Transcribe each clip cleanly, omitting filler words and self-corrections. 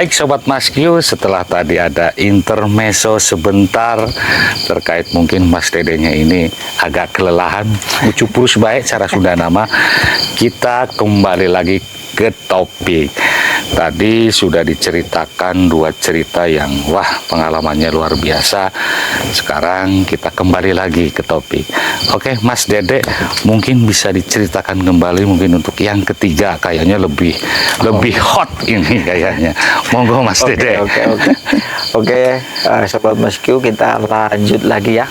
Baik Sobat Maskio, setelah tadi ada intermezzo sebentar terkait mungkin Mas Dedenya ini agak kelelahan, ucupurus baik cara Sunda nama, kita kembali lagi ke topik. Tadi sudah diceritakan dua cerita yang wah pengalamannya luar biasa. Sekarang kita kembali lagi ke topik. Oke Mas Dede, mungkin bisa diceritakan kembali mungkin untuk yang ketiga, kayaknya lebih hot ini kayaknya. Monggo Mas Dede. Oke, Sobat Maskio, kita lanjut lagi ya.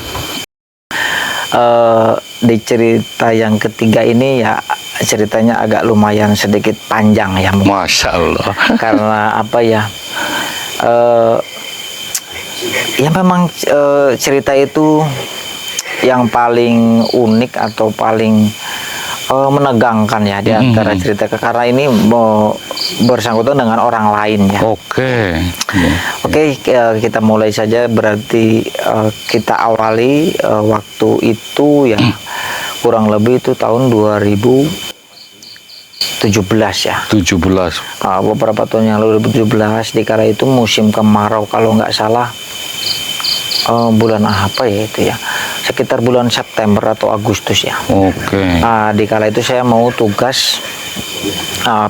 Di cerita yang ketiga ini ya ceritanya agak lumayan sedikit panjang ya. Masya Allah. Karena apa ya? Ya memang cerita itu yang paling unik atau paling menegangkan ya di antara cerita, karena ini bersangkutan dengan orang lain ya. Oke, kita mulai saja. Berarti kita awali waktu itu ya kurang lebih itu tahun 2017 ya. 17. Beberapa tahun yang lalu 2017, di kala itu musim kemarau kalau nggak salah. Bulan apa ya itu ya, sekitar bulan September atau Agustus ya. Di kala itu saya mau tugas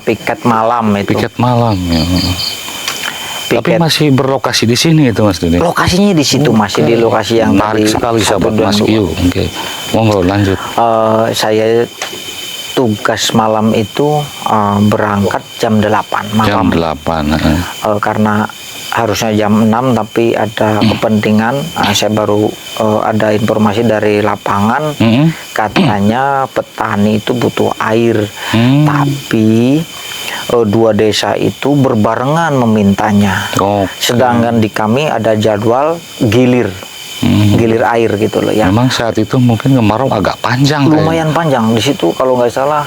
piket malam itu. Piket malam ya. Tapi masih berlokasi di sini itu Mas Dede. Lokasinya di situ, masih di lokasi yang menarik sekali Sahabat Maskio. Monggo lanjut. Saya tugas malam itu berangkat jam 8 malam. Jam 8. Karena harusnya jam 6 tapi ada kepentingan, saya baru ada informasi dari lapangan, katanya petani itu butuh air, tapi dua desa itu berbarengan memintanya. Sedangkan di kami ada jadwal gilir air gitu loh ya. Memang saat itu mungkin kemarau agak panjang, lumayan panjang. Di situ kalau nggak salah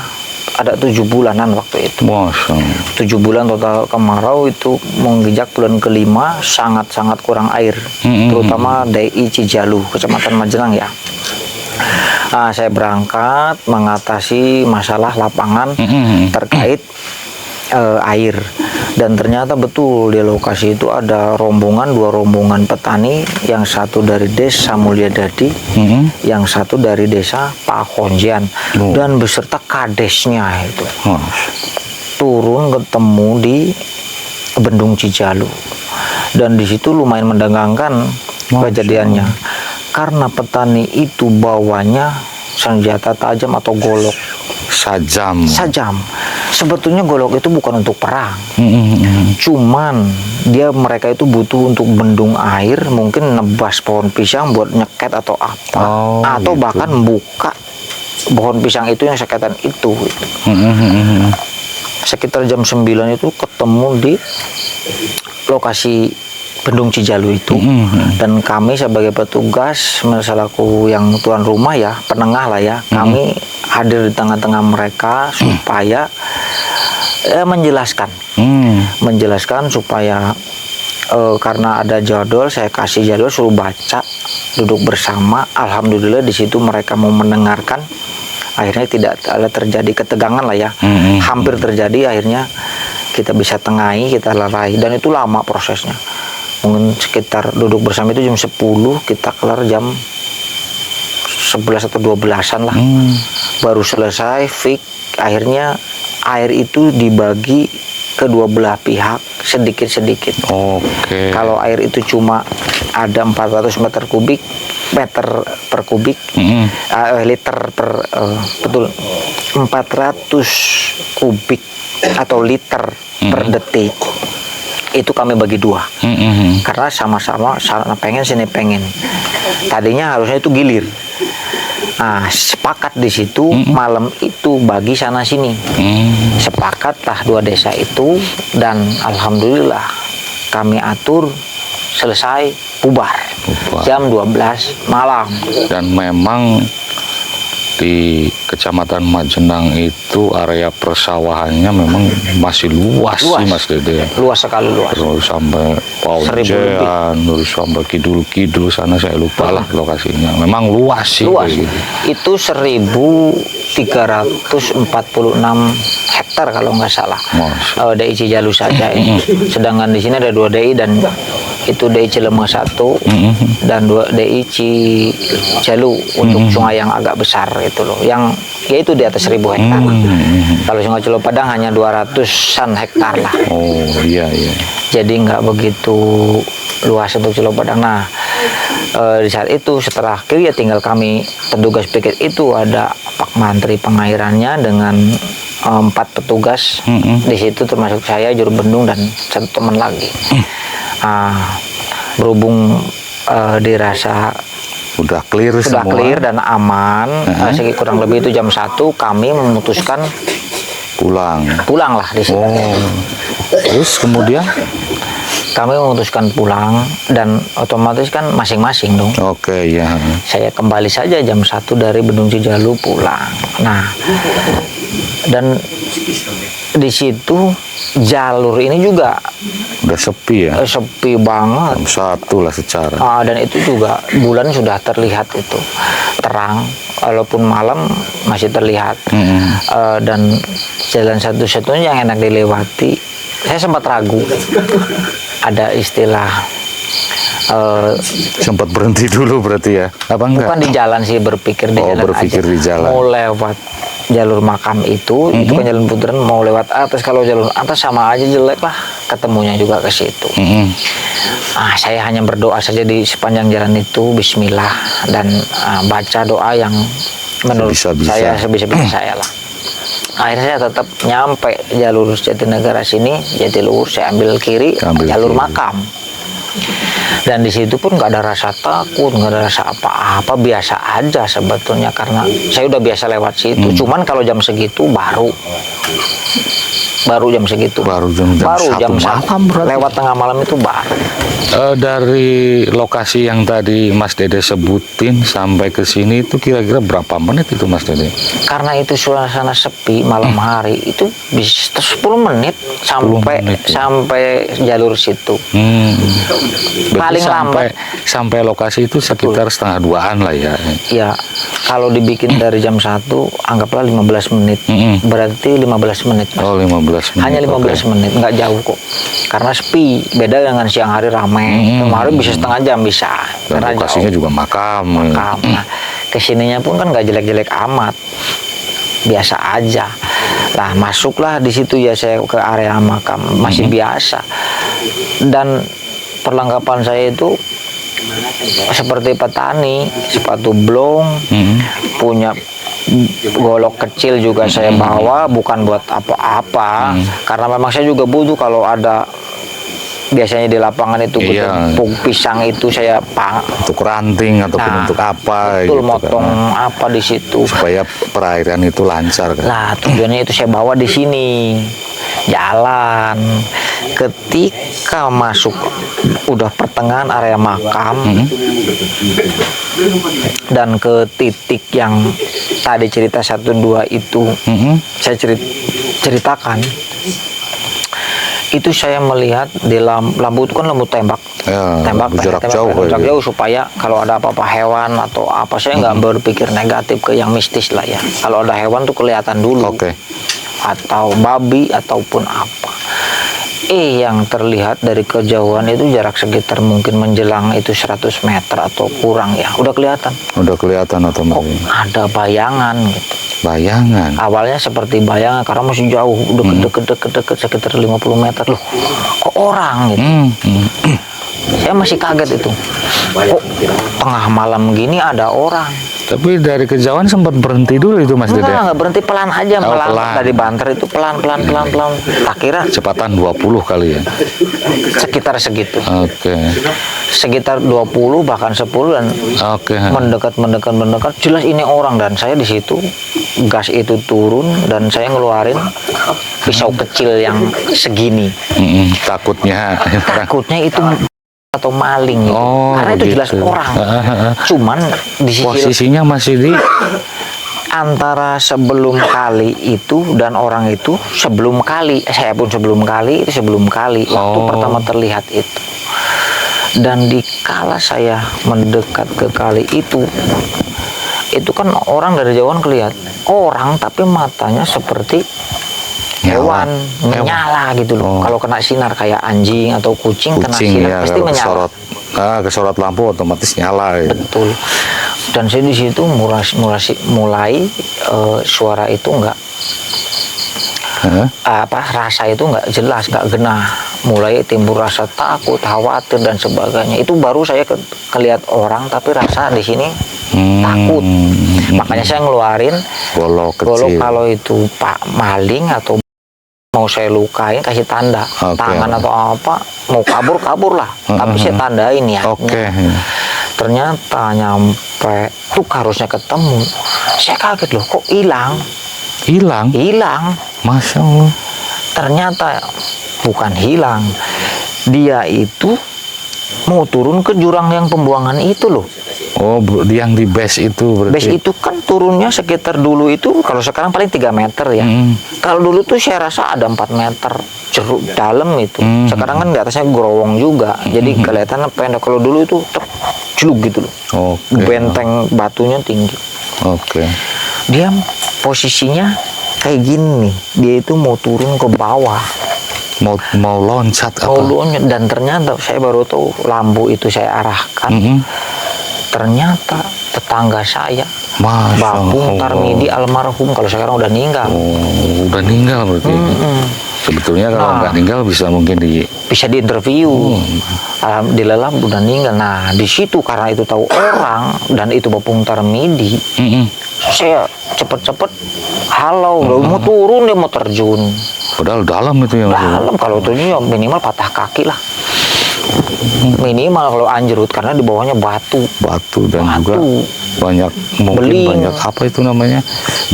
ada 7 bulanan waktu itu. 7 bulan total kemarau, itu menginjak bulan kelima, sangat-sangat kurang air, terutama DI Cijalu, Kecamatan Majenang ya. Saya berangkat mengatasi masalah lapangan terkait air, dan ternyata betul di lokasi itu ada dua rombongan petani, yang satu dari Desa Mulyadadi, yang satu dari Desa Pakonjian, dan beserta kadesnya itu turun ketemu di Bendung Cijalu. Dan di situ lumayan mendegangkan kejadiannya, karena petani itu bawanya senjata tajam atau golok. Sajam. Sebetulnya golok itu bukan untuk perang, cuman mereka itu butuh untuk bendung air, mungkin nebas pohon pisang buat nyeket atau apa, atau gitu. Bahkan buka pohon pisang itu yang seketan itu. Sekitar jam 9 itu ketemu di lokasi Bendung Cijalu itu, dan kami sebagai petugas, selaku yang tuan rumah ya, penengah lah ya, kami hadir di tengah-tengah mereka supaya menjelaskan supaya karena ada jadwal, saya kasih jadwal, suruh baca, duduk bersama. Alhamdulillah di situ mereka mau mendengarkan. Akhirnya tidak ada terjadi ketegangan lah ya, hampir terjadi. Akhirnya kita bisa tengahi, kita lerai, dan itu lama prosesnya. Mungkin sekitar duduk bersama itu jam 10, kita kelar jam 11 atau 12-an lah. Baru selesai fix. Akhirnya air itu dibagi kedua belah pihak sedikit-sedikit. Kalau air itu cuma ada 400 meter per kubik, liter per betul 400 kubik atau liter per detik. Itu kami bagi dua, karena sama-sama sana pengen sini pengen. Tadinya harusnya itu gilir. Sepakat di situ malam itu bagi sana sini. Sepakatlah dua desa itu, dan alhamdulillah kami atur selesai bubar jam 12 malam. Dan memang di Kecamatan Majenang itu area persawahannya memang masih luas sih Mas Dede. Luas sekali, luas. Terus sampai Paujean, terus sampai kidul-kidul sana, saya lupa lah lokasinya. Memang luas sih. Luas. Gitu. Itu 1000 346 hektar kalau nggak salah. Masya. DI Cijalu saja ini. Sedangkan di sini ada 2 DI dan itu DI Cilemah 1 dan 2 DI Cijalu untuk sungai yang agak besar itu loh. Yang yaitu di atas 1000 hektar. Kalau Sungai Cilopadang hanya 200-an hektar lah. Oh iya iya. Jadi nggak begitu luas untuk Cilopadang. Nah, di saat itu setelah akhir ya tinggal kami petugas piket itu ada Pak Mantri pengairannya dengan 4 petugas di situ termasuk saya, juru bendung dan 1 teman lagi. Berhubung dirasa Udah clear sudah semua. clear dan aman, kurang lebih itu jam 1 kami memutuskan pulang lah di situ. Terus kemudian? Kami memutuskan pulang dan otomatis kan masing-masing dong. Oke ya. Saya kembali saja jam 1 dari Bendung Cijalu pulang. Nah, dan di situ jalur ini juga Udah sepi ya. sepi banget. Jam 1 lah secara. Dan itu juga bulan sudah terlihat itu terang, walaupun malam masih terlihat. Dan jalan satu-satunya yang enak dilewati, saya sempat ragu. Ada istilah Sempat berhenti dulu berarti ya? Apa enggak? bukan di jalan sih, berpikir di jalan berpikir aja. di jalan. Mau lewat jalur makam itu kan jalan putaran, mau lewat atas. Kalau jalur atas sama aja jelek lah, ketemunya juga ke situ. Saya hanya berdoa saja di sepanjang jalan itu, Bismillah, dan baca doa yang menurut saya sebisa-bisa saya lah. Akhirnya saya tetap nyampe jalur Jatinegara sini, Jatiluhur, saya ambil kiri, jalur makam. Dan di situ pun nggak ada rasa takut, nggak ada rasa apa-apa, biasa aja sebetulnya karena saya udah biasa lewat situ. Cuman kalau jam segitu baru jam segitu. Baru jam 1 lewat tengah malam itu baru. Dari lokasi yang tadi Mas Dede sebutin sampai ke sini itu kira-kira berapa menit itu Mas Dede? Karena itu suasana sepi malam hari, itu bisa 10 menit sampai jalur situ. Paling lambat sampai lokasi itu sekitar setengah 2-an lah ya. Ya, kalau dibikin dari jam 1 anggaplah 15 menit. Berarti 15 menit, Mas. Oh, 15 menit. Hanya 15 menit, nggak jauh kok. Karena sepi, beda dengan siang hari ramai. Kemarin bisa setengah jam bisa. Dan Karena lokasinya jauh. juga makam. Nah, kesininya pun kan nggak jelek-jelek amat, biasa aja. Lah masuklah di situ ya saya ke area makam, masih biasa. Dan perlengkapan saya itu seperti petani, sepatu blong, punya golok kecil juga saya bawa, bukan buat apa-apa, karena memang saya juga butuh kalau ada. Biasanya di lapangan itu ketempung pisang itu saya untuk ranting ataupun untuk apa betul, gitu motong kan. apa di situ Supaya perairan itu lancar kan. Nah, tujuannya itu saya bawa di sini. Jalan. Ketika masuk udah pertengahan area makam dan ke titik yang tadi cerita 1-2 itu saya ceritakan. Itu saya melihat di lampu itu kan lampu tembak, jarak jauh supaya kalau ada apa-apa hewan atau apa, saya nggak berpikir negatif ke yang mistis lah ya. Kalau ada hewan tuh kelihatan dulu, atau babi ataupun apa. Yang terlihat dari kejauhan itu jarak sekitar mungkin menjelang itu 100 meter atau kurang ya, udah kelihatan. Otomatis. Kok ada bayangan gitu. Bayangan. Awalnya seperti bayangan karena masih jauh, deket sekitar 50 meter loh. Kok orang gitu. Saya masih kaget itu. Kok tengah malam gini ada orang. Tapi dari kejauhan sempat berhenti dulu itu Mas Dede? Enggak berhenti, pelan aja, pelan. Dari banter itu pelan. Akhirnya kecepatan 20 kali ya? Sekitar segitu. Sekitar 20 bahkan 10 dan mendekat. Jelas ini orang, dan saya di situ gas itu turun dan saya ngeluarin pisau kecil yang segini. Takutnya itu atau maling gitu. Karena itu jelas orang. Cuman di sisi posisinya masih di antara sebelum kali itu dan orang itu sebelum kali. Saya pun sebelum kali waktu pertama terlihat itu. Dan dikala saya mendekat ke kali itu kan orang dari jauhan kelihatan orang tapi matanya seperti hewan menyala gitu loh. Kalau kena sinar kayak anjing atau kucing kena sinar ya, pasti menyala. Kesorot lampu otomatis nyala. Ya. Betul. Dan saya di situ mulai suara itu enggak rasa itu nggak jelas, nggak genah, mulai timbul rasa takut, khawatir dan sebagainya. Itu baru saya kelihat orang tapi rasa di sini takut. Makanya saya ngeluarin golok kalau itu Pak maling atau mau saya lukain kasih tanda tangan atau apa, mau kabur lah, tapi saya tandain niatnya. Ternyata nyampe tuh harusnya ketemu, saya kaget loh, kok hilang. Masya Allah. Ternyata bukan hilang, dia itu mau turun ke jurang yang pembuangan itu loh. Oh, yang di base itu berarti. Base itu kan turunnya sekitar dulu itu, kalau sekarang paling 3 meter ya. Kalau dulu tuh saya rasa ada 4 meter jeruk dalam itu. Sekarang kan di atasnya gerowong juga, jadi kelihatannya pendek. Kalau dulu itu celuk gitu loh. Benteng batunya tinggi. Dia posisinya kayak gini nih, dia itu mau turun ke bawah, mau loncat dan ternyata saya baru tahu lampu itu saya arahkan. Ternyata tetangga saya, Bapung Tarmidi almarhum, kalau sekarang udah meninggal. Udah meninggal berarti. Sebetulnya kalau nggak meninggal bisa diinterview. Alhamdulillah udah meninggal. Nah di situ karena itu tahu orang dan itu Bapung Tarmidi, saya cepet-cepet halau, mau turun, dia mau terjun. Padahal dalam itu ya. Dalam, kalau turunnya minimal patah kaki lah. Minimal kalau anjrut, karena di bawahnya batu dan juga banyak beling. Banyak apa itu namanya,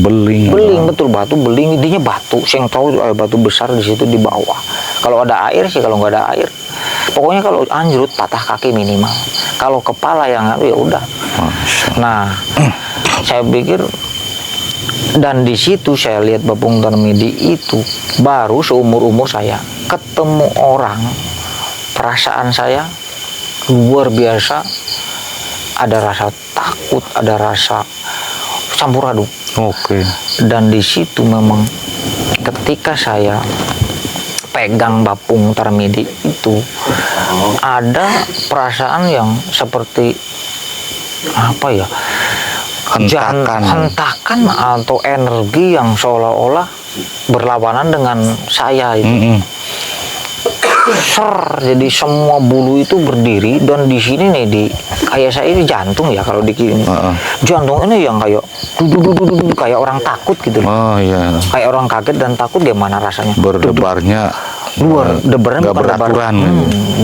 beling. Betul, batu beling, intinya batu. Saya tahu ada batu besar di situ di bawah. Kalau ada air sih, kalau nggak ada air, pokoknya kalau anjrut patah kaki minimal. Kalau kepala yang ya udah. Nah, saya pikir, dan di situ saya lihat Bapung Tarmidi itu baru seumur saya ketemu orang. Perasaan saya luar biasa, ada rasa takut, ada rasa campur aduk. Dan di situ memang ketika saya pegang Bapung Tarmidi itu ada perasaan yang seperti apa ya, hentakan atau energi yang seolah-olah berlawanan dengan saya itu. Jadi semua bulu itu berdiri, dan di sini nih kayak saya ini jantung ya, kalau di kiri jantung ini yang kayak kayak orang takut gitu. Kayak orang kaget dan takut, gimana rasanya? Berdebarnya debarnya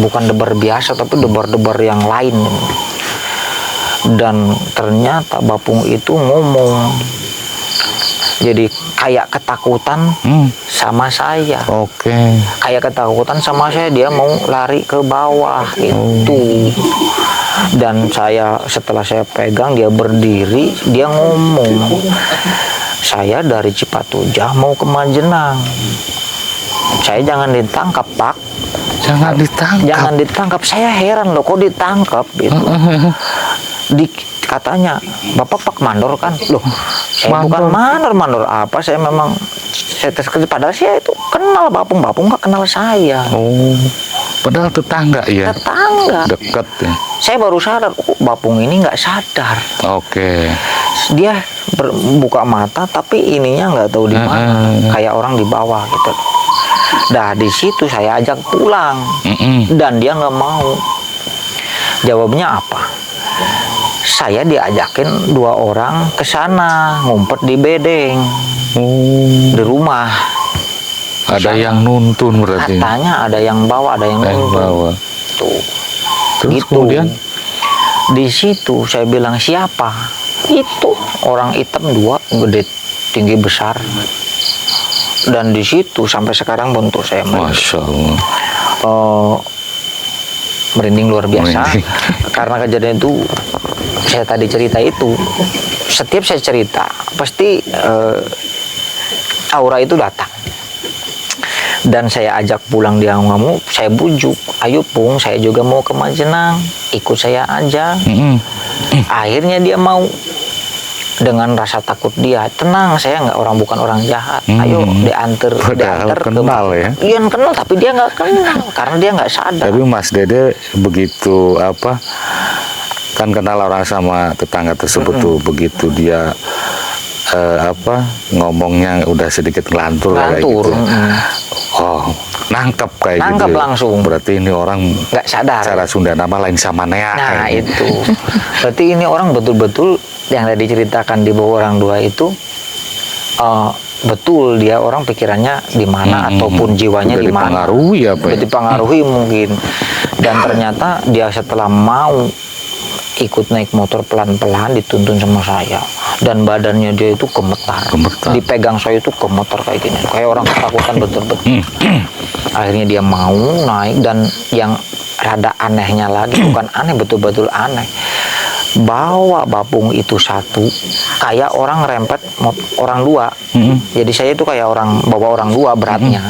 bukan debar biasa, tapi debar-debar yang lain. Dan ternyata Bapung itu ngomong, jadi kayak ketakutan sama saya. Kayak ketakutan sama saya, dia mau lari ke bawah itu. Dan setelah saya pegang, dia berdiri, dia ngomong, saya dari Cipatujah mau ke Majenang. Saya jangan ditangkap, Pak. Jangan ditangkap. Saya heran loh, kok ditangkap gitu. Katanya, Bapak Pak Mandor kan? Loh, saya bukan mandor apa, saya memang padahal saya itu kenal Bapung nggak kenal saya. Padahal tetangga ya? Tetangga. Dekat ya? Saya baru sadar, Bapung ini nggak sadar. Dia buka mata, tapi ininya nggak tahu di mana, kayak orang di bawah gitu. Nah, di situ saya ajak pulang, dan dia nggak mau. Jawabnya apa? Saya diajakin 2 orang ke sana ngumpet di bedeng, di rumah. Ada yang nuntun berarti. Katanya ada yang bawa, ada yang nuntun. Tuh. Terus gitu. Kemudian di situ saya bilang, siapa? Itu orang hitam 2, gede, tinggi, besar. Dan di situ sampai sekarang bentuk saya Masya Allah. Merinding luar biasa. Karena kejadian itu, saya tadi cerita itu, setiap saya cerita pasti aura itu datang. Dan saya ajak pulang, dia nggak mau. Saya bujuk, ayo Pung, saya juga mau ke Majenang, ikut saya aja. Akhirnya dia mau. dengan rasa takut dia, tenang, saya bukan orang jahat, ayo diantar Padahal kenal ya. Iya kenal, tapi dia nggak kenal karena dia nggak sadar. Tapi Mas Dede begitu kan kenal orang sama tetangga tersebut tuh, begitu dia ngomongnya udah sedikit ngelantur kayak gitu. Oh, nangkep kayak gitu. Nangkep langsung. Berarti ini orang nggak sadar. Cara Sunda nama lain sama nea. Nah itu. Berarti ini orang betul-betul yang tadi diceritakan di bawah orang dua itu betul, dia orang pikirannya di mana ataupun jiwanya di mana. Dipengaruhi dipengaruhi mungkin. Dan ternyata dia setelah mau ikut naik motor pelan-pelan dituntun sama saya, dan badannya dia itu gemetar. Dipegang saya itu gemetar kayak gini, kayak orang ketakutan betul-betul. Akhirnya dia mau naik, dan yang rada anehnya lagi, bukan aneh, betul-betul aneh, bawa bapung itu satu kayak orang rempet orang dua. Jadi saya itu kayak orang bawa orang dua beratnya.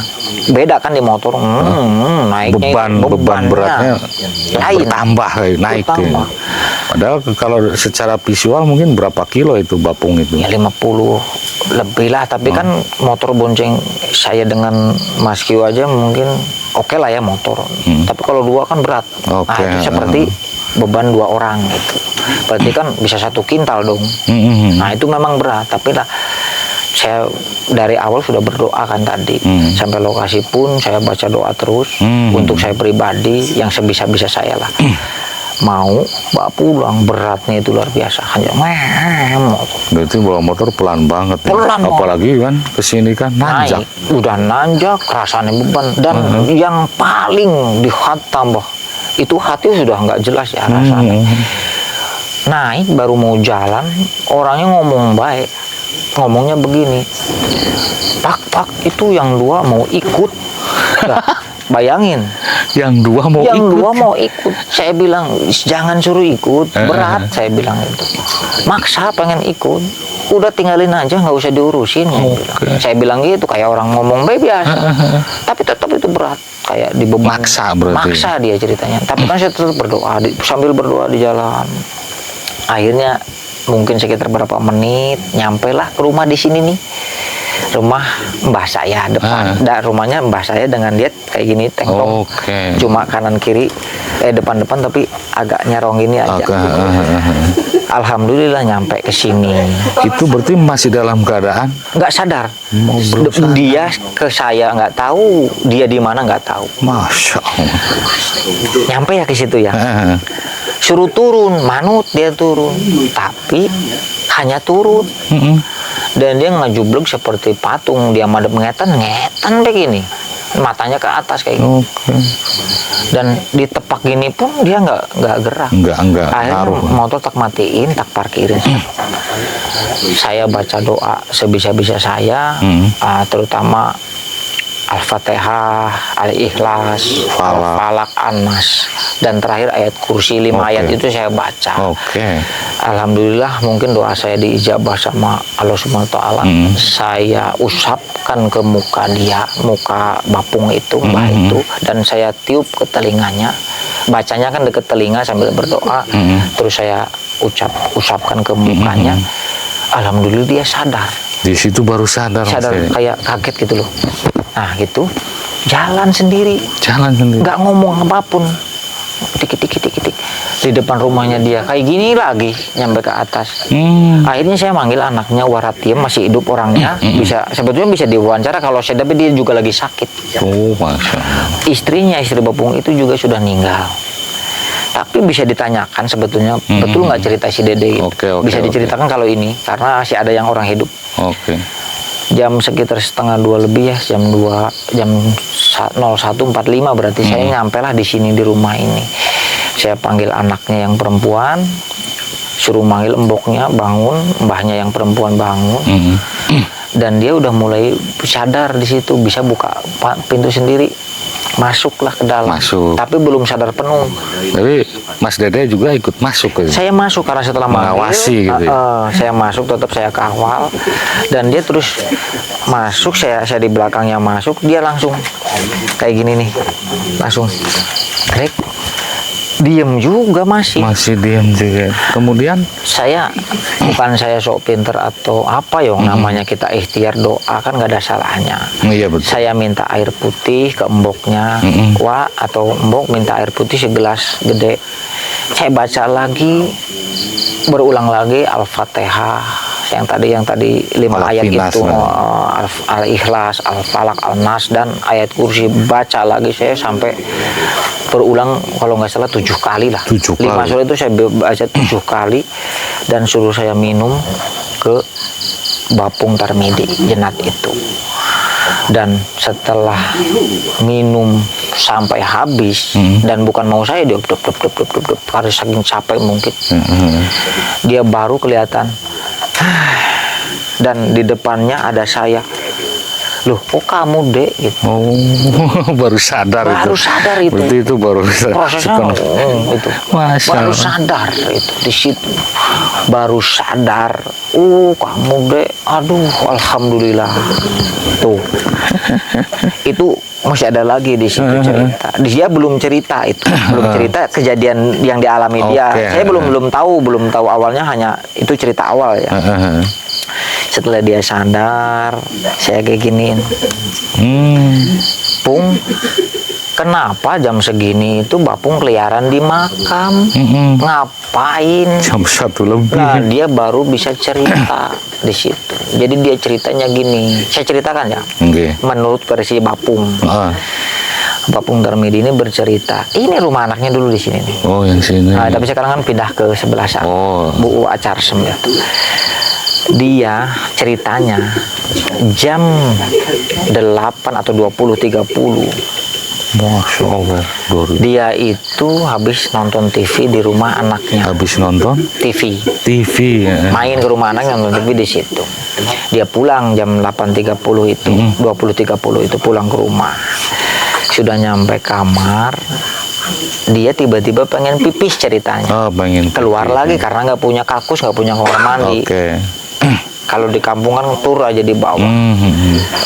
Beda kan di motor, naiknya beban beratnya lain, bertambah naik. Padahal kalau secara visual mungkin berapa kilo itu bapung itu? Ya 50 lebih lah, tapi kan motor bonceng saya dengan Mas Kio aja mungkin oke lah ya motor. Tapi kalau dua kan berat. Nah itu seperti beban dua orang gitu. Berarti kan bisa 1 kintal dong. Nah itu memang berat, tapi lah saya dari awal sudah berdoa kan tadi. Sampai lokasi pun saya baca doa terus untuk saya pribadi yang sebisa-bisa saya lah. Mau bawa pulang, beratnya itu luar biasa, hanya berarti bawa motor pelan banget ya? Pelan, apalagi kan kesini kan nanjak. Udah nanjak, rasanya beban. Dan yang paling dihantam itu hati sudah nggak jelas ya rasanya. Naik baru mau jalan, orangnya ngomong baik, ngomongnya begini, Pak itu yang dua mau ikut. Nah, bayangin, yang dua mau ikut. Saya bilang jangan suruh ikut, berat. Saya bilang itu, maksa pengen ikut, udah tinggalin aja, nggak usah diurusin. Saya bilang gitu, kayak orang ngomong baik biasa. Tapi tetap itu berat, kayak dibeban. Maksa dia ceritanya. Tapi kan saya tetap berdoa, sambil berdoa di jalan. Akhirnya mungkin sekitar berapa menit nyampe lah ke rumah di sini nih, rumah mbah saya depan. Rumahnya mbah saya dengan dia kayak gini, tengkong. Cuma kanan kiri, depan tapi agak nyerong ini aja. Alhamdulillah nyampe ke sini. Itu berarti masih dalam keadaan nggak sadar. Dia ke saya nggak tahu, dia di mana nggak tahu. Masya Allah. Nyampe ya ke situ ya. Suruh turun, manut dia turun, tapi hanya turun. Dan dia ngejublek seperti patung, dia madep ngetan begini, matanya ke atas kayak gitu. Dan ditepak gini pun dia nggak gerak. Enggak. Akhirnya motor tak matiin, tak parkirin. Saya baca doa sebisa-bisa saya, terutama Al-Fatihah, Al-Ikhlas, Falak, An-Nas, dan terakhir ayat kursi 5 ayat itu saya baca. Alhamdulillah mungkin doa saya diijabah sama Allah Subhanahu wa Ta'ala. Saya usapkan ke muka dia, muka bapung itu, mbah itu, dan saya tiup ke telinganya. Bacanya kan deket telinga sambil berdoa. Terus saya usapkan ke mukanya. Alhamdulillah dia sadar. Di situ baru sadar kayak kaget gitu loh. Nah gitu, jalan sendiri, nggak ngomong apapun, tik di depan rumahnya dia kayak gini lagi nyampe ke atas. Akhirnya saya manggil anaknya, Waratiem, masih hidup orangnya, sebetulnya bisa diwawancara kalau saya, tapi dia juga lagi sakit. Masya Allah. Istrinya, istri bapung itu juga sudah meninggal. Tapi bisa ditanyakan sebetulnya betul nggak cerita si Dede gitu. Bisa diceritakan kalau ini karena masih ada yang orang hidup. Jam sekitar 1:30 lebih ya, jam 01.45 berarti saya nyampe lah di sini di rumah ini. Saya panggil anaknya yang perempuan, suruh manggil emboknya bangun, mbahnya yang perempuan bangun. Dan dia udah mulai sadar di situ, bisa buka pintu sendiri. Masuklah ke dalam. Tapi belum sadar penuh. Tapi Mas Dede juga ikut masuk gitu. Saya masuk karena setelah mengawasi gitu. Saya masuk, tetap saya kawal, dan dia terus masuk, saya di belakangnya masuk, dia langsung kayak gini nih, langsung Rek, Diem juga masih. Masih diam juga. Kemudian Bukan saya sok pinter atau apa ya, namanya kita ikhtiar doa kan nggak ada salahnya. iya betul. Saya minta air putih ke emboknya, wah, atau embok minta air putih segelas gede. Saya baca lagi, berulang lagi Al-Fatihah yang tadi 5 ayat Al-Ikhlas, itu, Al-Ikhlas, Al-Falaq, Al-Nas, dan ayat kursi. Baca lagi saya sampai berulang, kalau nggak salah 7 kali lah. 7 kali. 5 surat itu saya baca 7 kali, dan suruh saya minum ke Bapung Tarmidi Jenat itu. Dan setelah minum sampai habis, dan bukan mau saya dia karena saking capek mungkin, dia baru kelihatan, dan di depannya ada saya. Loh, kok kamu, Dek? Gitu. Oh, baru sadar itu. Berarti itu baru prosesnya itu. Baru sadar itu di situ. Baru sadar. Kamu, Dek. Aduh, alhamdulillah. Tuh. Itu masih ada lagi di situ cerita. Dia belum cerita itu. Belum cerita kejadian yang dialami dia. Saya belum tahu awalnya, hanya itu cerita awal ya. Setelah dia sadar, saya kayak giniin. Pung, kenapa jam segini itu Bapung keliaran di makam? Ngapain? Jam 1 lebih. Nah, dia baru bisa cerita di situ. Jadi dia ceritanya gini. Saya ceritakan ya. Menurut versi Bapung. Bapung Tarmidi ini bercerita. Ini rumah anaknya dulu di sini nih. Oh, yang sini. Nah, tapi sekarang kan pindah ke sebelah sana. Bu Acarsem ya. Dia ceritanya jam 8 atau 20.30. Masya Allah. Dia itu habis nonton TV di rumah anaknya. Habis nonton TV. Ya. Main ke rumah anaknya, nonton TV di situ. Dia pulang jam 8.30 itu, 20.30 itu pulang ke rumah. Sudah nyampe kamar, dia tiba-tiba pengen pipis ceritanya. Pengen keluar lagi karena nggak punya kakus, nggak punya kamar mandi. Kalau di kampung kan tur aja di bawah.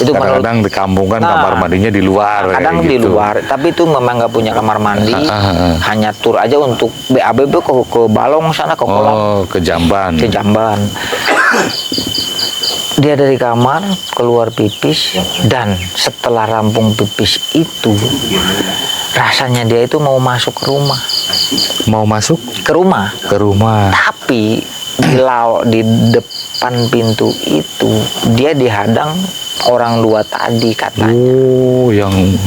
Itu kadang-kadang di kampung kan kamar mandinya di luar. Kadang di luar, tapi itu memang nggak punya kamar mandi. Hanya tur aja untuk BABB ke Balong sana, ke kolam. Ke Jamban. Ke Jamban. Dia dari kamar keluar pipis, dan setelah rampung pipis itu rasanya dia itu mau masuk ke rumah. Mau masuk ke rumah? Ke rumah. Tapi di depan pintu itu dia dihadang orang 2 tadi katanya. Yang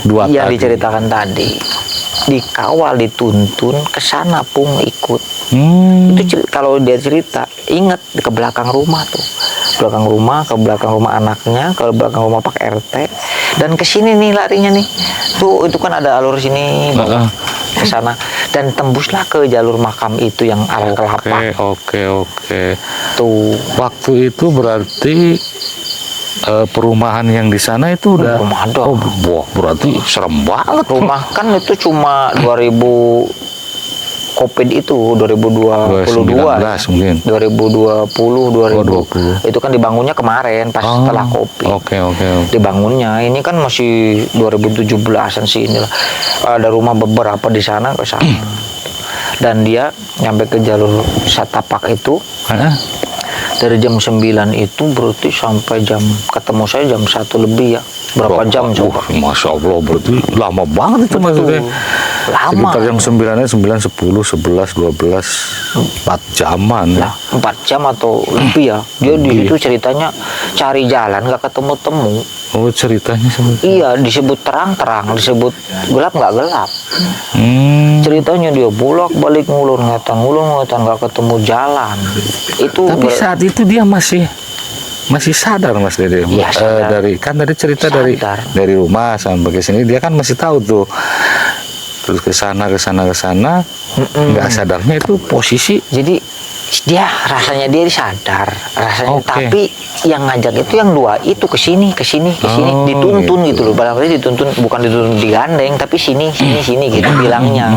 2 yang tadi. Diceritakan tadi. Dikawal, dituntun ke sana, Pung, ikut. Itu kalau dia cerita, ingat ke belakang rumah tuh. Ke belakang rumah anaknya, ke belakang rumah Pak RT, dan ke sini nih larinya nih. Tuh, itu kan ada alur sini bawah. Ke sana, dan tembuslah ke jalur makam itu yang arah Kelapa. Oke. Tuh, waktu itu berarti perumahan yang di sana itu udah berarti serem banget. Rumah kan itu cuma 2000 Covid itu 2022 mungkin. 2020 itu kan dibangunnya kemarin pas setelah Covid. Oke. Dibangunnya ini kan masih 2017-an sih inilah. Ada rumah beberapa di sana ke sana. Dan dia nyampe ke jalur Satapak itu. Dari jam 9 itu berarti sampai ketemu saya jam 1 lebih ya. Berapa jam coba? Masya Allah, berarti lama banget itu maksudnya. Lama. Sekitar jam 9-nya 9, 10, 11, 12, 4 jaman. Nah, 4 jam atau lebih ya. Dia di situ ceritanya cari jalan nggak ketemu-temu. Oh, ceritanya seperti Iya, disebut terang-terang, disebut gelap nggak gelap. Ceritanya dia bolak-balik ngulur ngetan nggak ketemu jalan. Itu tapi saat itu dia masih sadar, Mas Dede. Ya, sadar. Dari kan tadi cerita dari rumah sampai ke sini dia kan masih tahu tuh. Terus ke sana nggak sadarnya itu posisi. Jadi dia rasanya dia sadar, tapi yang ngajak itu yang 2 itu ke sini dituntun gitu loh. Barangkali bukan dituntun digandeng, tapi sini gitu bilangnya.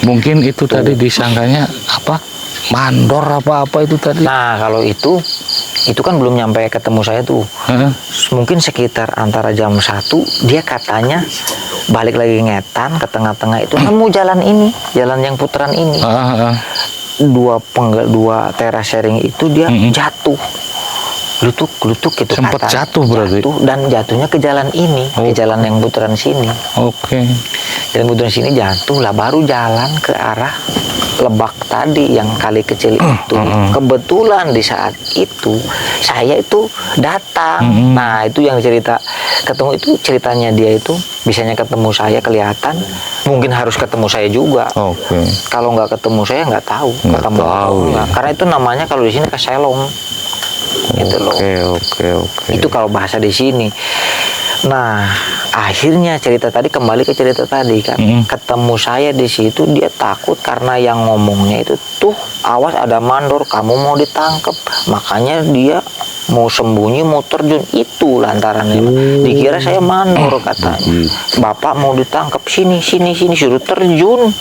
Mungkin itu tadi disangkanya apa? mandor apa-apa itu tadi. Nah, kalau itu kan belum nyampe ketemu saya tuh. Heeh. Mungkin sekitar antara jam 1 dia katanya balik lagi ngetan ke tengah-tengah itu kan mau jalan ini, jalan yang putaran ini. Dua teras sharing itu dia jatuh. Gelutuk gitu. Sempat katanya. jatuh berarti. Dan jatuhnya ke jalan ini, ke jalan yang putaran sini. Oke. Jalan putaran sini jatuh lah, baru jalan ke arah Lebak tadi yang kali kecil itu. Kebetulan di saat itu saya itu datang. Nah, itu yang cerita ketemu itu, ceritanya dia itu bisanya ketemu saya kelihatan, mungkin harus ketemu saya juga. Oke. Kalau nggak ketemu saya nggak tahu Nggak ketemu tahu, atau ya. nggak. Karena itu namanya kalau di sini keselong. Gitu loh. Oke. Itu kalau bahasa di sini. Nah, akhirnya cerita tadi kembali ke cerita tadi kan. Ketemu saya di situ, dia takut karena yang ngomongnya itu tuh awas ada mandor, kamu mau ditangkap. Makanya dia mau sembunyi, mau terjun itu lantarannya. Dikira saya mandor katanya. Bapak mau ditangkap, sini suruh terjun.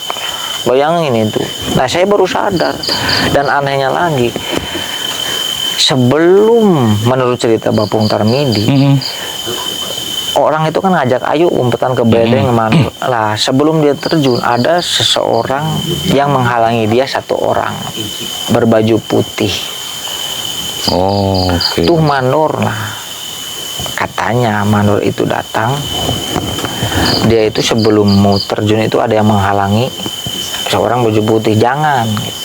Bayangin itu. Nah, saya baru sadar. Dan anehnya lagi, sebelum menurut cerita Bapung Tarmidi, orang itu kan ngajak ayo umpetan ke bedeng mandor. Lah, sebelum dia terjun ada seseorang yang menghalangi dia, satu orang berbaju putih. Oke. Tuh mandor lah. Katanya mandor itu datang. Dia itu sebelum mau terjun itu ada yang menghalangi, seorang baju putih, jangan gitu.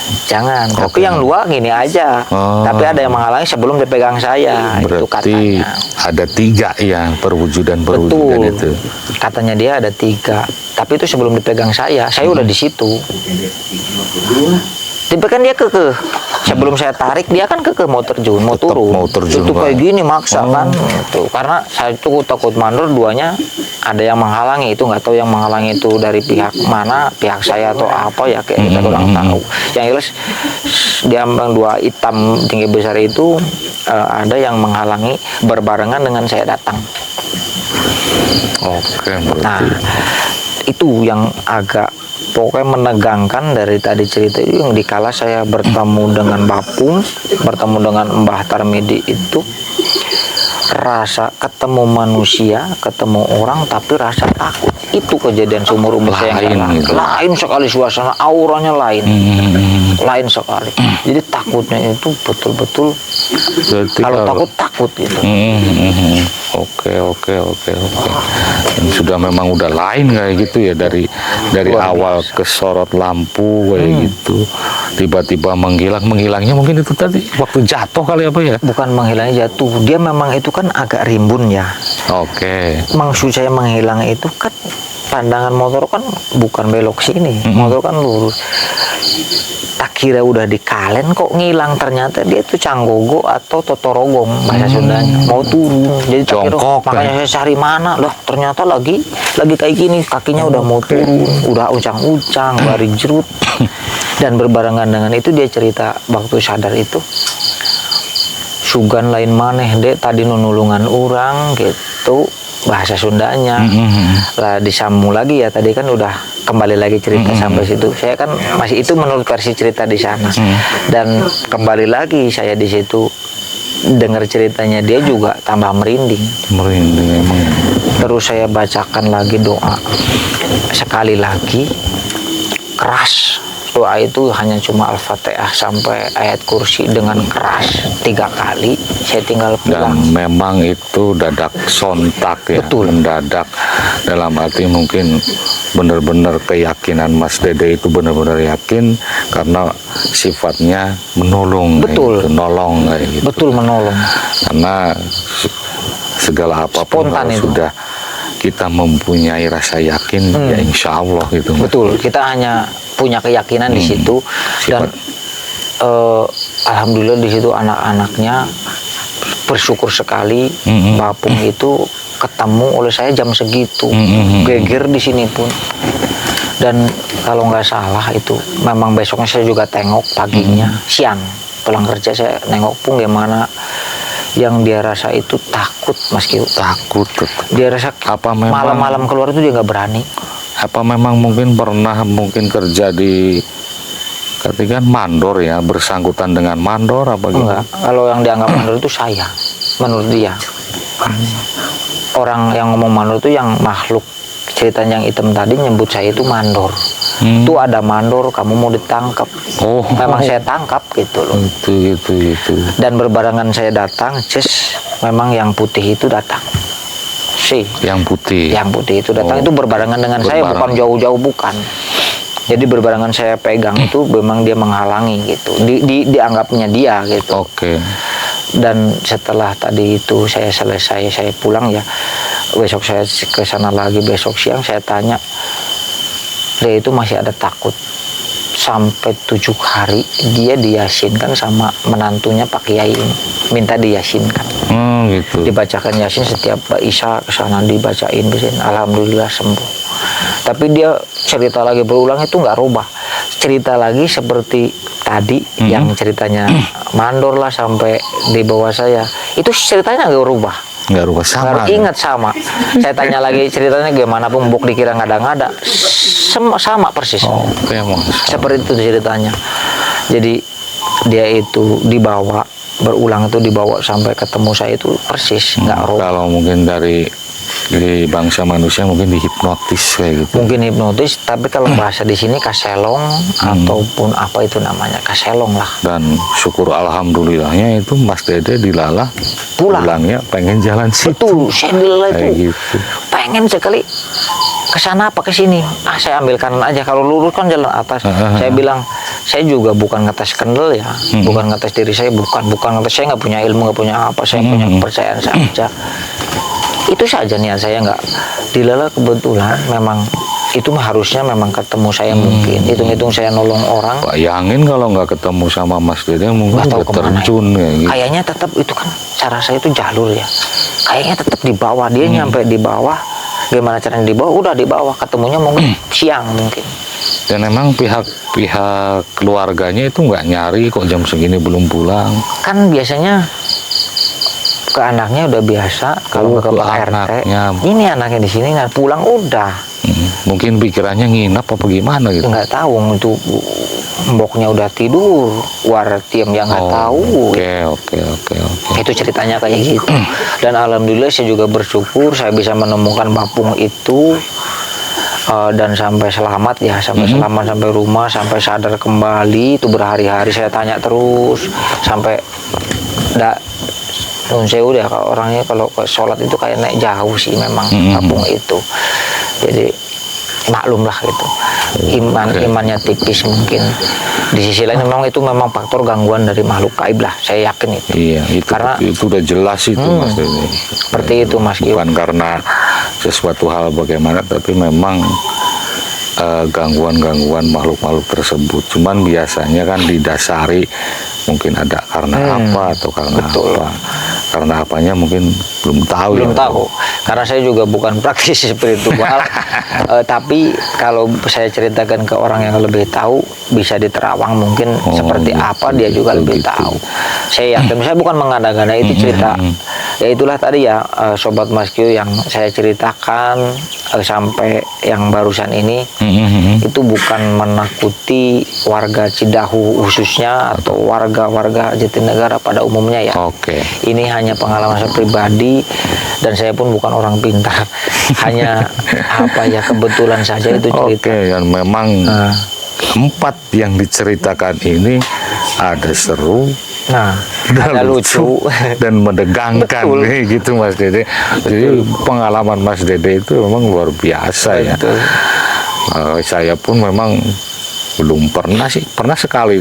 Jangan, tapi yang dua gini aja. Tapi ada yang menghalangi sebelum dipegang saya. Berarti itu katanya. ada 3 ya perwujudan Betul. itu. Katanya dia ada 3. Tapi itu sebelum dipegang saya udah di situ. Tapi kan dia kekeh. Sebelum saya tarik dia kan kekeh mau terjun, mau Tetap turun. mau terjun, itu kayak Pak. gini maksa kan. Itu karena saya tuh takut mandor, duanya ada yang menghalangi. Itu nggak tahu yang menghalangi itu dari pihak mana, pihak saya atau apa ya, kayak kita kurang tahu. Yang jelas dia dua hitam tinggi besar itu ada yang menghalangi berbarengan dengan saya datang. Oke, berarti. Nah, itu yang agak pokoknya menegangkan dari tadi cerita itu, yang dikala saya bertemu dengan Bapung, bertemu dengan Mbah Tarmidi itu, rasa ketemu manusia, ketemu orang tapi rasa takut. Itu kejadian seumur umur saya yang gitu. lain sekali suasana, auranya lain. Lain sekali. Jadi takutnya itu betul-betul Berarti kalau takut gitu. Oke. Yang sudah memang udah lain kayak gitu ya, dari Luar awal kesorot lampu kayak gitu, tiba-tiba menghilangnya mungkin itu tadi waktu jatuh kali apa ya? Bukan menghilangnya jatuh, dia memang itu kan agak rimbun ya. Oke. Maksud saya menghilang itu kan pandangan motor kan bukan belok sini, motor kan lurus. Tak kira udah dikalen kok ngilang, ternyata dia itu canggogo atau totorogong bahasa Sundanya, mau turun. Jadi tak kira, Jongkok, makanya saya cari mana, loh ternyata lagi kayak gini, kakinya udah mau turun, udah uncang-uncang, bari jerut. Dan berbarengan dengan itu dia cerita waktu sadar itu, sugan lain maneh dek tadi nunulungan orang gitu bahasa Sundanya. Lah disambung lagi ya, tadi kan udah kembali lagi cerita sampai situ. Saya kan masih itu menurut versi cerita di sana. Dan kembali lagi saya di situ dengar ceritanya dia juga tambah merinding. Merinding emang. Terus saya bacakan lagi doa sekali lagi keras. Doa itu hanya cuma Al-Fatihah sampai ayat kursi dengan keras 3 kali. Saya tinggal pulang. Dan memang itu dadak sontak ya. Betul. Mendadak, dalam arti mungkin benar-benar keyakinan Mas Dede itu benar-benar yakin karena sifatnya menolong. Betul. Gitu, nolong kayak gitu. Betul, menolong. Karena segala apapun Spontan kalau itu. sudah kita mempunyai rasa yakin ya insya Allah gitu. Mas. Betul, kita hanya punya keyakinan di situ. Dan alhamdulillah di situ anak-anaknya bersyukur sekali. Bapung itu ketemu oleh saya jam segitu, geger di sini pun. Dan kalau nggak salah itu memang besoknya saya juga tengok paginya, siang pulang kerja saya nengok Pung gimana. Yang dia rasa itu takut, Mas Kiu. Takut. Dia rasa Apa memang- malam-malam keluar itu dia nggak berani. Apa memang mungkin pernah kerja di Berarti kan mandor ya, bersangkutan dengan mandor apa Enggak, gimana? kalau yang dianggap mandor itu saya, menurut dia. Orang yang ngomong mandor itu yang makhluk ceritanya yang hitam tadi nyebut saya itu mandor. Itu ada mandor, kamu mau ditangkap. Oh, Memang saya tangkap gitu loh. itu. Dan berbarengan saya datang, memang yang putih itu datang. Yang putih. Yang putih itu datang Oh, itu berbarengan dengan saya, bukan berbareng. jauh-jauh, bukan. Jadi berbarengan saya pegang itu memang dia menghalangi gitu. Dianggapnya dia gitu. Oke. Dan setelah tadi itu saya selesai, saya pulang ya. Besok saya ke sana lagi, besok siang saya tanya. Dia itu masih ada takut. Sampai 7 hari dia diyasinkan sama menantunya Pak Kiai ini. Minta diyasinkan. Gitu. Dibacakan Yasin setiap Isya ke sana dibacain. Alhamdulillah sembuh. Tapi dia cerita lagi berulang itu nggak rubah. Cerita lagi seperti tadi yang ceritanya mandor lah sampai di bawah saya. Itu ceritanya nggak rubah. Nggak rubah sama. Baru ingat sama. Saya tanya lagi ceritanya gimana pun Mbok dikira ngada-ngada. Sama persis. Oke, Mas. Seperti itu ceritanya. Jadi dia itu dibawa berulang itu dibawa sampai ketemu saya itu persis nggak rubah. Kalau mungkin dari bangsa manusia mungkin dihipnotis kayak gitu. Mungkin hipnotis, tapi kalau bahasa di sini kaselong ataupun apa itu namanya kaselong lah. Dan syukur alhamdulillahnya itu Mas Dede dilalah Pulang. pulangnya pengen jalan situ. Betul, saya dilalah Kayak itu gitu. pengen sekali ke sana apa ke sini. Saya ambil kanan aja, kalau lurus kan jalan atas. Saya bilang saya juga bukan ngetes kendel ya, bukan ngetes diri saya, bukan ngetes, saya nggak punya ilmu, nggak punya apa, saya punya kepercayaan saja. Itu saja niat saya, nggak dilalah kebetulan memang itu harusnya memang ketemu saya mungkin hitung-hitung saya nolong orang. Bayangin kalau nggak ketemu sama Mas Dede mungkin Nggak tahu udah kemana terjun kayak gitu. Kayaknya tetap itu kan cara saya itu jalur ya. Kayaknya tetap di bawah, dia nyampe di bawah. Gimana caranya di bawah? Udah di bawah, ketemunya mungkin siang mungkin. Dan emang pihak keluarganya itu nggak nyari kok jam segini belum pulang. Kan biasanya ke anaknya udah biasa, kalau Oh, ke ke Pak RT. anaknya. Ini anaknya di sini nggak pulang udah. Mungkin pikirannya nginap apa gimana gitu. Nggak tahu itu mboknya udah tidur, war tiam yang nggak tahu. Oke. Itu ceritanya kayak gitu. Dan alhamdulillah saya juga bersyukur saya bisa menemukan Bapung itu dan sampai selamat ya, sampai selamat sampai rumah, sampai sadar kembali. Itu berhari-hari saya tanya terus sampai nun sewu deh, kalau orangnya kalau ke sholat itu kayak naik jauh sih memang Bapung itu. Jadi maklum lah gitu. Imannya tipis mungkin. Di sisi lain memang itu memang faktor gangguan dari makhluk gaib lah, saya yakin itu. Iya, Karena itu udah jelas itu Mas Dede. seperti itu Mas Kio. Bukan karena sesuatu hal bagaimana, tapi memang gangguan-gangguan makhluk-makhluk tersebut. Cuman biasanya kan didasari mungkin ada karena apa atau karena apa. Karena apanya mungkin belum tahu. Belum tahu. Karena saya juga bukan praktisi spiritual. Tapi kalau saya ceritakan ke orang yang lebih tahu, bisa diterawang mungkin seperti gitu, apa dia juga lebih tahu. Saya yakin, saya bukan mengada-ngada, itu cerita. Ya itulah tadi ya, Sobat Mas Kio, yang saya ceritakan sampai yang barusan ini. Itu bukan menakuti warga Cidahu khususnya atau warga-warga Jatinegara pada umumnya ya. Oke. Ini hanya pengalaman saya pribadi dan saya pun bukan orang pintar. Hanya apa ya, kebetulan saja itu cerita. Oke, dan memang tempat yang diceritakan ini ada seru, ada lucu dan menegangkan. Betul. Gitu Mas Dede. Jadi pengalaman Mas Dede itu memang luar biasa ya. Saya pun memang belum pernah sih, pernah sekali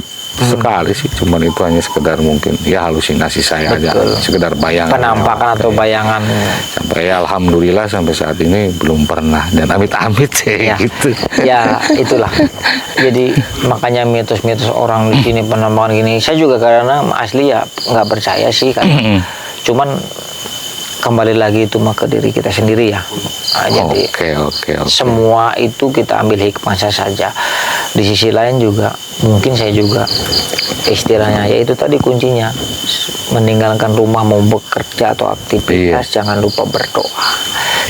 sih, cuman itu hanya sekedar mungkin ya halusinasi saya aja, sekedar bayangan, penampakan atau bayangan. Sampai ya alhamdulillah sampai saat ini belum pernah, dan amit-amit Ya. gitu. Ya itulah. Jadi makanya mitos-mitos orang di sini penampakan gini, saya juga karena asli ya nggak percaya sih kan. Cuman kembali lagi itu mah ke diri kita sendiri ya. Jadi Oke. semua itu kita ambil hikmahnya saja. Di sisi lain juga mungkin saya juga istilahnya yaitu tadi kuncinya, meninggalkan rumah mau bekerja atau aktivitas jangan lupa berdoa.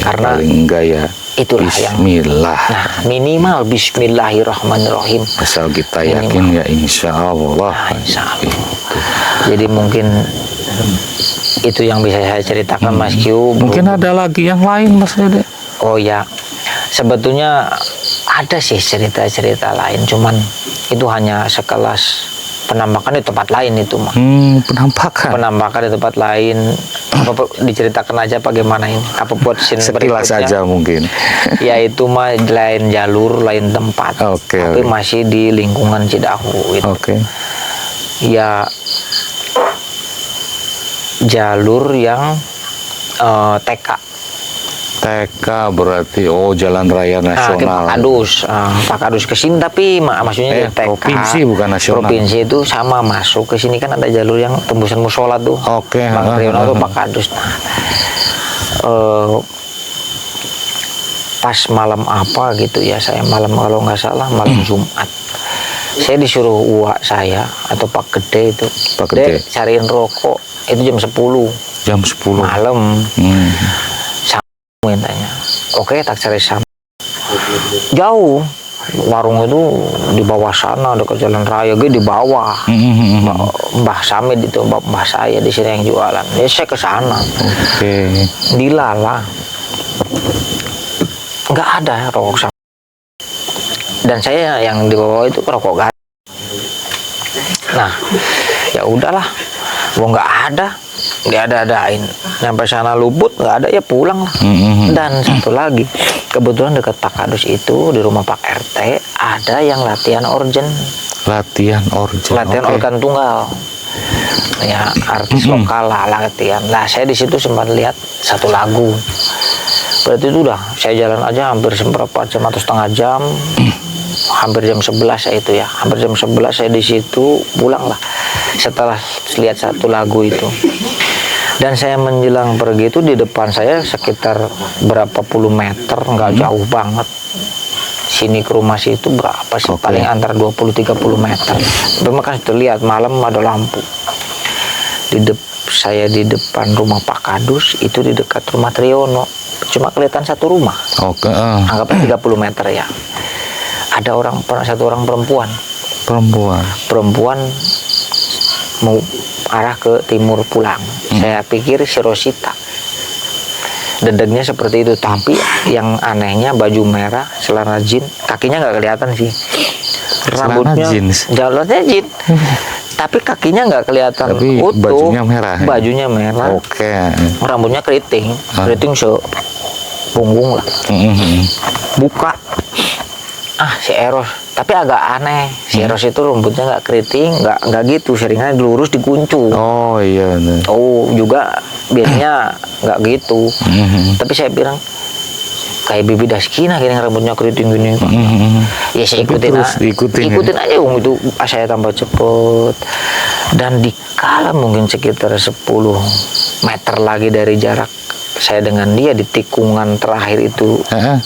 Karena paling enggak ya itulah yang Bismillah. nah minimal Bismillahirrahmanirrahim. Asal kita Minimal. yakin ya insya Allah. Nah, insya Allah. Jadi mungkin itu yang bisa saya ceritakan Mas Q. Mungkin ada lagi yang lain Mas Dede. Oh ya, sebetulnya ada sih cerita-cerita lain, cuman itu hanya sekelas penampakan di tempat lain itu mah. Penampakan. Penampakan di tempat lain. Apa diceritakan aja bagaimana ini? Apa buat scene Sekilas berikutnya? aja mungkin. Ya itu mah lain jalur, lain tempat. Oke, Tapi oke. masih di lingkungan Cidahu itu. Oke. Ya jalur yang TK. TK berarti Jalan Raya Ke Pak Nasional. Kadus, Pak Kadus ke sini tapi maksudnya di TK. Provinsi bukan nasional. Provinsi itu sama masuk ke sini kan ada jalur yang tembusan musola tuh. Oke. Bang Riono tuh Pak Kadus. Nah, pas malam apa gitu ya, saya malam kalau nggak salah malam Jumat. Saya disuruh uak saya atau Pak Gede itu. Pak Gede. Dek, cariin rokok. Itu jam 10 Jam 10. malam. Hmm. Mintanya, oke tak cari sama jauh warung itu di bawah sana dekat jalan raya di bawah. Mbah Samid itu mbah saya di sini yang jualan ya saya ke sana. Oke. Dilala nggak ada rokok sama dan saya yang di bawah itu rokok gak ada. Nah ya udahlah gua nggak ada diada-adain sampai sana luput nggak ada ya pulang lah. Dan satu lagi kebetulan dekat Pak Kadus itu di rumah Pak RT ada yang latihan organ Latihan Oke. Organ tunggal ya artis lokal lah latihan lah. Saya di situ sempat lihat satu lagu berarti itu udah saya jalan aja hampir seberapa jam atau setengah jam. Hampir jam 11 ya itu ya, hampir jam 11 saya di situ pulang lah setelah lihat satu lagu itu. Dan saya menjelang pergi itu di depan saya sekitar berapa puluh meter, nggak jauh banget. Sini ke rumah situ berapa sih? Oke. Paling antara 20-30 meter. Memang kan terlihat malam ada lampu. Saya di depan rumah Pak Kadus itu di dekat rumah Triono. Cuma kelihatan satu rumah. Oke. Anggapnya 30 meter ya. Ada satu orang perempuan mau arah ke timur pulang. Saya pikir si Rosita dedengnya seperti itu, tapi yang anehnya baju merah, celana jeans, kakinya nggak kelihatan sih, rambutnya jalannya jeans tapi kakinya nggak kelihatan tapi utuh, bajunya merah, Oke. rambutnya keriting sepunggung lah. Buka si Eros, tapi agak aneh si Eros itu rambutnya nggak keriting, nggak gitu, seringnya lurus dikuncup. Oh iya. Juga biasanya nggak gitu. Tapi saya bilang kayak Bibi Daskina gini rambutnya keriting gini. Ya saya ikutin aja itu saya tambah cepet. Dan dikala mungkin sekitar 10 meter lagi dari jarak saya dengan dia di tikungan terakhir itu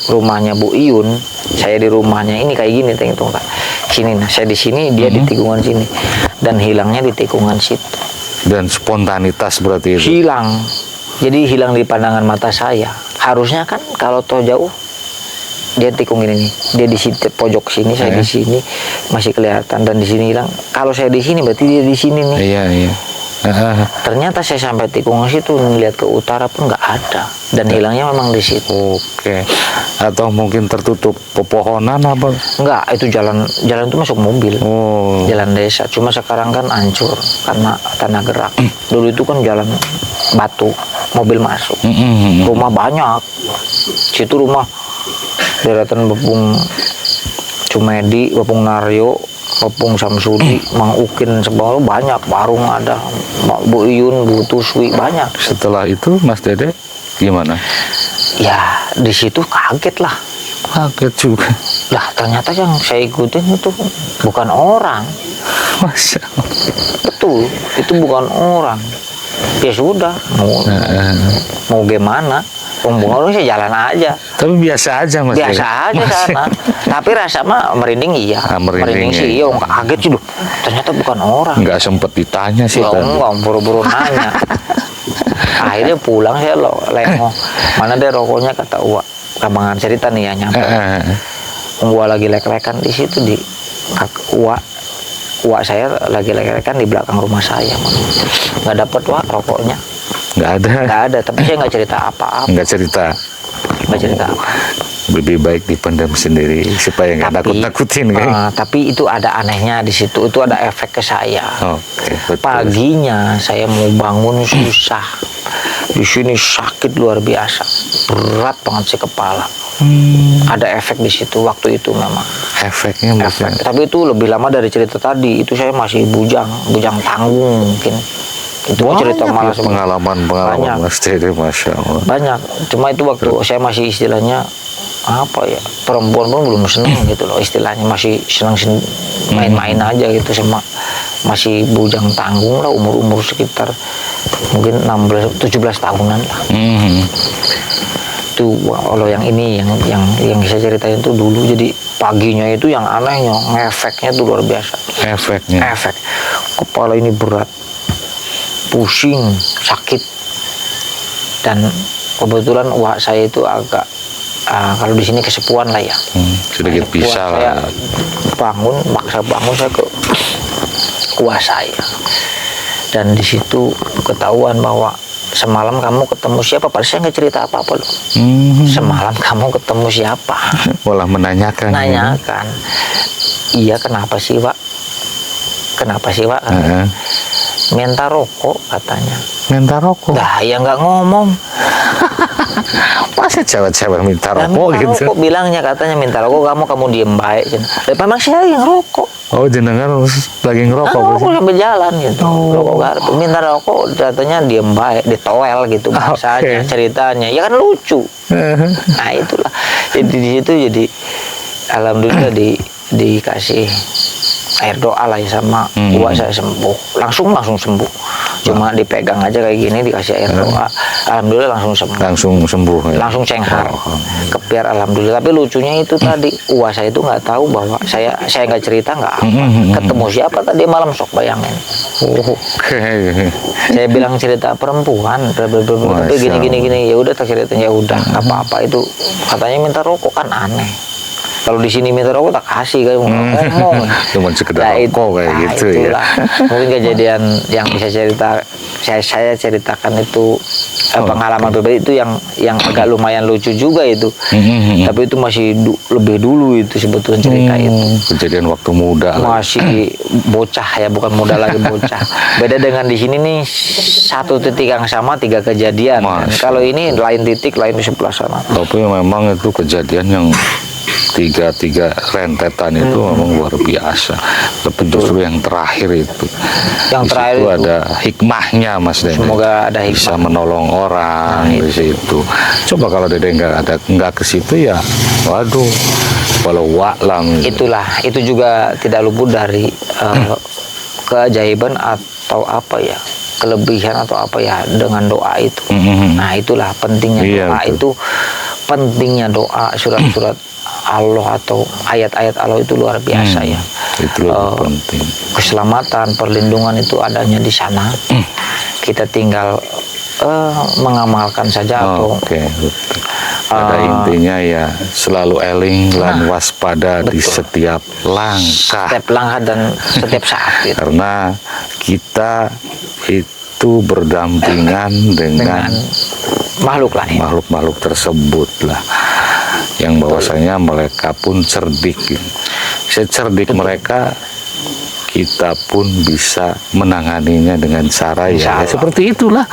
rumahnya Bu Iyun, saya di rumahnya ini kayak gini tengok Kak. Sini nah saya di sini, dia di tikungan sini dan hilangnya di tikungan situ. Dan spontanitas berarti itu. Hilang. Jadi hilang di pandangan mata saya. Harusnya kan kalau toh jauh dia tikung ini nih. Dia di sini pojok sini, saya di sini masih kelihatan dan di sini hilang. Kalau saya di sini berarti dia di sini nih. Iya. Ternyata saya sampai tikungan situ melihat ke utara pun nggak ada dan hilangnya memang di situ. Oke. Atau mungkin tertutup pepohonan apa? Enggak, itu jalan itu masuk mobil. Jalan desa. Cuma sekarang kan hancur karena tanah gerak. Dulu itu kan jalan batu, mobil masuk. Rumah banyak. Situ rumah deretan Bepung Cumedi, Bepung Naryo, Bepung Samsudi, Mang Ukin, sebagainya banyak, warung ada, Bu Iyun, Bu Tuswi, banyak. Setelah itu Mas Dede gimana? Ya di situ kaget lah. Kaget juga. Lah ternyata yang saya ikutin itu bukan orang. Masya Allah. Betul, itu bukan orang. Ya sudah, mau gimana? Orang saya jalan aja. Tapi biasa aja Mas. Biasa aja sana. Tapi rasa mah merinding iya. Merinding sih iya, kaget sih loh. Ternyata bukan orang. Nggak sempet ditanya sih. Ya enggak, buru-buru nanya. Akhirnya pulang saya lengok. Mana deh rokoknya kata Uwa. Kambangan cerita nih ya nyampe. Gua lagi lek-lekan di situ di uak saya lagi lek-lekan di belakang rumah saya. Nggak dapet rokoknya. Nggak ada. Tapi saya nggak cerita apa-apa. Nggak cerita. Lebih baik dipendam sendiri supaya nggak nakut-nakutin kan. Tapi itu ada anehnya di situ. Itu ada efek ke saya. Betul. Paginya saya mau bangun susah. Di sini sakit luar biasa. Berat banget sih kepala. Ada efek di situ waktu itu memang. Efeknya mungkin. Tapi itu lebih lama dari cerita tadi. Itu saya masih bujang tanggung mungkin. Itu cerita malah pengalaman Mas Dede, Masya Allah. Banyak. Cuma itu waktu saya masih istilahnya apa ya, perempuan pun belum seneng gitu loh istilahnya, masih seneng main-main aja gitu, sama masih bujang tanggung lah, umur sekitar mungkin 17 tahunan lah. Itu kalau yang ini yang saya ceritain itu dulu. Jadi paginya itu yang anehnya ngefeknya tuh luar biasa. Efek kepala ini berat, pusing, sakit, dan kebetulan saya itu agak kalau di sini kesepuan lah ya, sedikit bisa lah. Saya maksa bangun saya ke kuah saya, dan di situ ketahuan bahwa semalam kamu ketemu siapa. Padahal saya nggak cerita apa-apa loh. Semalam kamu ketemu siapa? Malah menanyakan. Iya, kenapa sih Pak? Minta rokok katanya. Minta rokok? Dah ya nggak ngomong. Masa cewek-cewek minta rokok gitu? Rokok bilangnya, katanya minta rokok, kamu diem baik. Memang saya yang rokok. Oh, jenengan lagi ngerokok? Rokok sampai jalan gitu. Rokok garpu. Minta rokok katanya diem baik, ditoel gitu bahasanya, ceritanya. Ya kan lucu. Nah itulah. Jadi di situ alhamdulillah dikasih air doa lah ya sama uak saya, sembuh. Langsung sembuh. Cuma dipegang aja kayak gini, dikasih air doa. Alhamdulillah langsung sembuh. Ya? Langsung cenghar. Kepiar alhamdulillah. Tapi lucunya itu tadi uak saya itu nggak tahu bahwa saya nggak cerita, nggak apa. Ketemu siapa tadi malam, sok bayangin. Saya bilang cerita perempuan, tapi gini. Ya udah, tak ceritanya ya udah, nggak apa-apa. Itu katanya minta rokok, kan aneh. Kalau di sini minta rokok tak kasih, kayak ngomong. Cuma sekedar rokok kayak gitu itulah. Ya. Mungkin kejadian yang bisa saya ceritakan itu pengalaman pribadi itu yang agak lumayan lucu juga itu. Tapi itu masih lebih dulu itu sebetulnya cerita itu. Kejadian waktu muda. Masih bocah ya, bukan muda lagi, bocah. Beda dengan di sini nih, satu titik yang sama 3 kejadian. Kalau ini lain titik, lain di sebelah sana. Tapi memang itu kejadian yang tiga rentetan itu memang luar biasa. Tapi justru yang terakhir itu, itu ada hikmahnya, Mas Dede. Semoga ada hikmah. Bisa menolong orang di situ. Coba kalau Dede nggak ke situ ya, waduh, kalau wa'lam. Itulah, itu juga tidak luput dari keajaiban atau apa ya, kelebihan atau apa ya dengan doa itu. Nah itulah pentingnya doa itu. Pentingnya doa, surat-surat Allah atau ayat-ayat Allah itu luar biasa ya. Itu lebih penting. Keselamatan, perlindungan itu adanya di sana. Kita tinggal mengamalkan saja atau pada intinya ya selalu eling dan waspada di setiap langkah. Setiap langkah dan setiap saat gitu. Karena kita itu berdampingan dengan makhluk lain, makhluk tersebut lah, yang bahwasanya mereka pun cerdik. Secerdik mereka, kita pun bisa menanganinya dengan cara ya seperti itulah.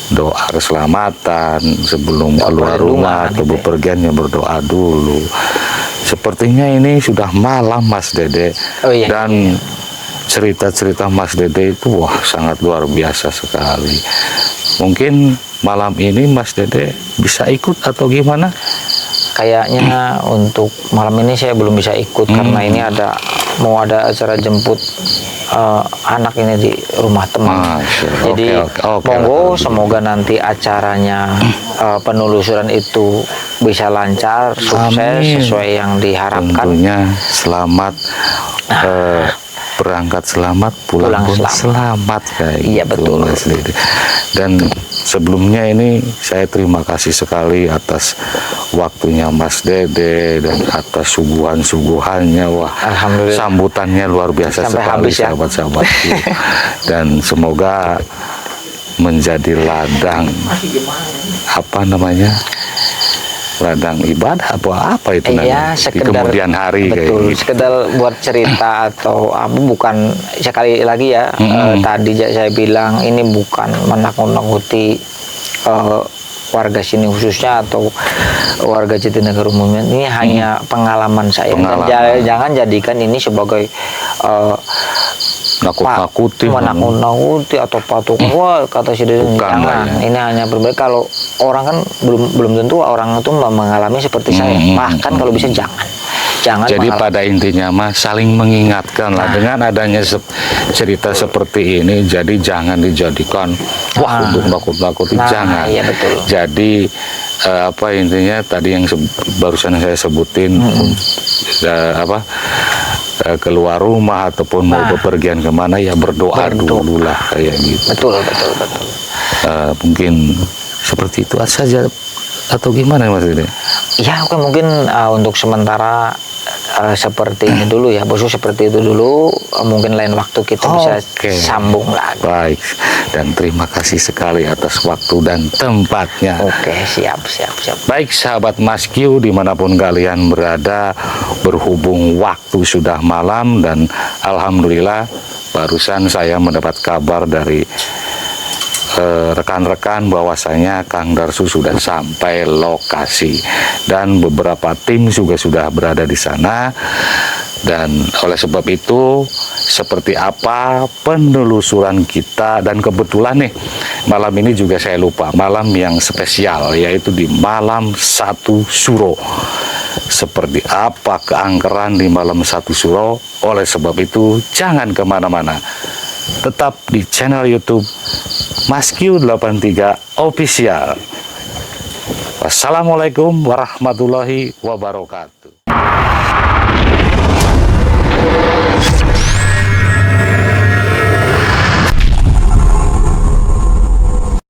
Doa keselamatan sebelum keluar rumah atau bepergian, ya berdoa dulu. Sepertinya ini sudah malam, Mas Dede. Dan cerita-cerita Mas Dede itu sangat luar biasa sekali. Mungkin malam ini Mas Dede bisa ikut atau gimana? Kayaknya untuk malam ini saya belum bisa ikut karena ini mau ada acara jemput anak ini di rumah teman. Jadi monggo, semoga nanti acaranya penelusuran itu bisa lancar, sukses sesuai yang diharapkan. Tentunya selamat berangkat selamat, pulang pun selamat kayak Iya, gitu, betul. Mas Dede. Dan sebelumnya ini saya terima kasih sekali atas waktunya Mas Dede dan atas suguhan-suguhannya. Wah, Alhamdulillah. sambutannya luar biasa Sampai sekali, habis ya. sahabat-sahabatku. Dan semoga menjadi ladang apa namanya, ladang ibadah apa itu Iya, namanya di sekedar kemudian hari kayak betul, gitu. sekedar buat cerita atau apa, bukan sekali lagi ya. Tadi saya bilang ini bukan menakut-nakuti warga sini khususnya atau warga Jatinegara umumnya. Ini hanya pengalaman saya. Dan jangan jadikan ini sebagai nakut-nakuti menakut-nakuti atau patukan. Wah, kata si Deden, jangan. ya. Ini hanya berbeda. Kalau orang kan belum tentu orang itu mengalami seperti saya. Bahkan kalau bisa jangan. Jadi pada intinya mah saling mengingatkan lah dengan adanya cerita seperti ini. Jadi jangan dijadikan untuk nakut-nakuti, jangan. Iya, betul. Jadi apa intinya tadi yang barusan saya sebutin, keluar rumah ataupun mau bepergian kemana ya berdoa dulu lah kayak gitu. Betul. Mungkin seperti itu saja atau gimana Mas Dede? Ya, oke, mungkin untuk sementara seperti ini dulu ya, Bosku, seperti itu dulu. Mungkin lain waktu kita bisa sambung lagi. Baik, dan terima kasih sekali atas waktu dan tempatnya. Oke, siap. Baik sahabat Masq dimanapun kalian berada, berhubung waktu sudah malam dan alhamdulillah barusan saya mendapat kabar dari rekan-rekan bahwasanya Kang Darsu sudah sampai lokasi dan beberapa tim juga sudah berada di sana. Dan oleh sebab itu seperti apa penelusuran kita, dan kebetulan nih malam ini juga saya lupa malam yang spesial, yaitu di malam 1 Suro. Seperti apa keangkeran di malam 1 Suro. Oleh sebab itu jangan kemana-mana, tetap di channel YouTube Masq 83 Official. Wassalamualaikum warahmatullahi wabarakatuh.